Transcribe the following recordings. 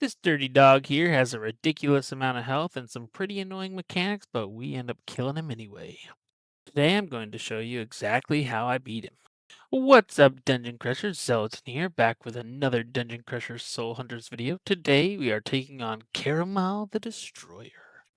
This dirty dog here has a ridiculous amount of health and some pretty annoying mechanics, but we end up killing him anyway. Today I'm going to show you exactly how I beat him. What's up, Dungeon Crushers? Zealottin here, back with another Dungeon Crushers Soul Hunters video. Today we are taking on Karamal the Destroyer.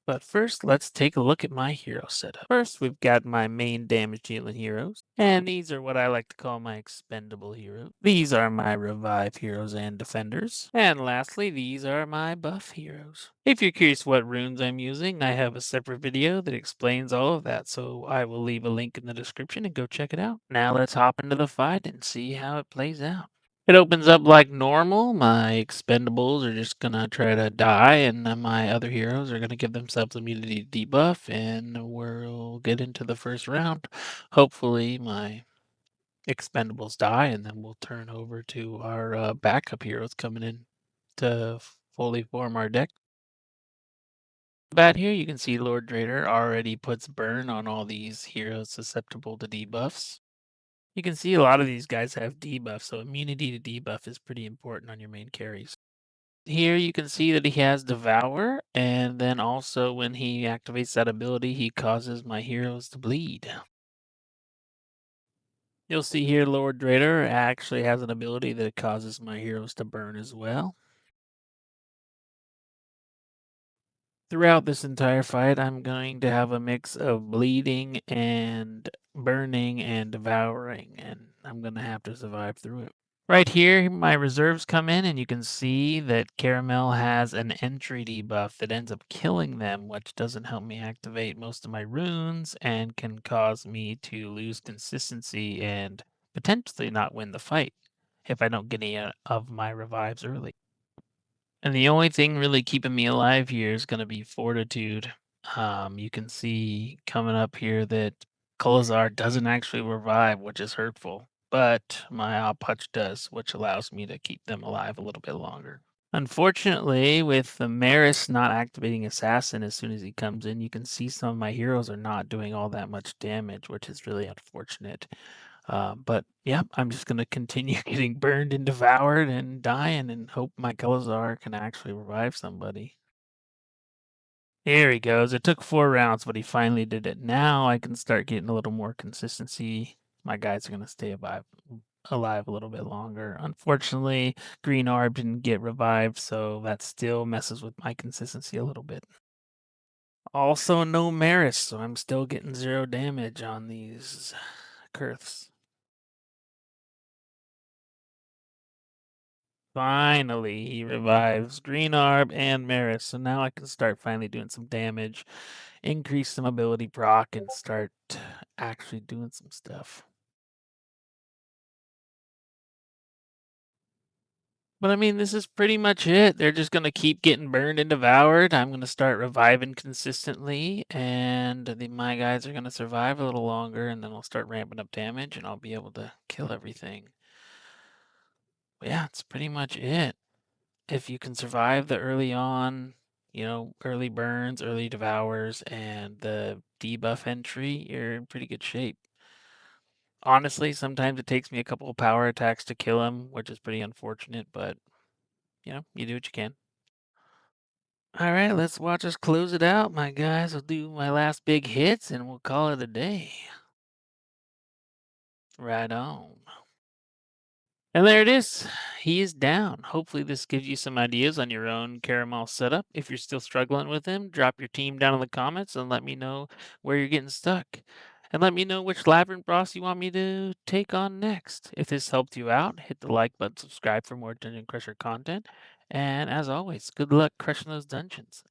But first, let's take a look at my hero setup. First, we've got my main damage dealing heroes, and these are what I like to call my expendable heroes. These are my revive heroes and defenders. And lastly, these are my buff heroes. If you're curious what runes I'm using, I have a separate video that explains all of that, so I will leave a link in the description and go check it out. Now let's hop into the fight and see how it plays out. It opens up like normal. My expendables are just gonna try to die, and then my other heroes are gonna give themselves immunity to debuff, and we'll get into the first round. Hopefully, my expendables die, and then we'll turn over to our backup heroes coming in to fully form our deck. About here, you can see Lord Drader already puts burn on all these heroes susceptible to debuffs. You can see a lot of these guys have debuff, so immunity to debuff is pretty important on your main carries. Here you can see that he has Devour, and then also when he activates that ability, he causes my heroes to bleed. You'll see here Lord Drader actually has an ability that causes my heroes to burn as well. Throughout this entire fight, I'm going to have a mix of bleeding and burning and devouring, and I'm going to have to survive through it. Right here, my reserves come in, and you can see that Caramel has an entry debuff that ends up killing them, which doesn't help me activate most of my runes and can cause me to lose consistency and potentially not win the fight if I don't get any of my revives early. And the only thing really keeping me alive here is going to be Fortitude. You can see coming up here that Kolazar doesn't actually revive, which is hurtful, but my Oputch does, which allows me to keep them alive a little bit longer. Unfortunately, with the Maris not activating Assassin as soon as he comes in, you can see some of my heroes are not doing all that much damage, which is really unfortunate. But yeah, I'm just gonna continue getting burned and devoured and dying and hope my Kelazar can actually revive somebody. Here he goes. It took 4 rounds, but he finally did it. Now I can start getting a little more consistency. My guys are gonna stay alive a little bit longer. Unfortunately, Green Orb didn't get revived, so that still messes with my consistency a little bit. Also, no Maris, so I'm still getting 0 damage on these Kurths. Finally, he revives Green Arb and Maris, so now I can start finally doing some damage, increase some ability proc, and start actually doing some stuff. But I mean, this is pretty much it. They're just gonna keep getting burned and devoured. I'm gonna start reviving consistently, and my guys are gonna survive a little longer, and then I'll start ramping up damage, and I'll be able to kill everything. But yeah, it's pretty much it. If you can survive the early on, early burns, early devours, and the debuff entry, you're in pretty good shape. Honestly, sometimes it takes me a couple of power attacks to kill him, which is pretty unfortunate, but you do what you can. All right, let's watch us close it out, my guys. I'll do my last big hits and we'll call it a day. Right on. And there it is. He is down. Hopefully, this gives you some ideas on your own Caramel setup. If you're still struggling with him, drop your team down in the comments and let me know where you're getting stuck. And let me know which Labyrinth boss you want me to take on next. If this helped you out, hit the like button, subscribe for more Dungeon Crusher content. And as always, good luck crushing those dungeons.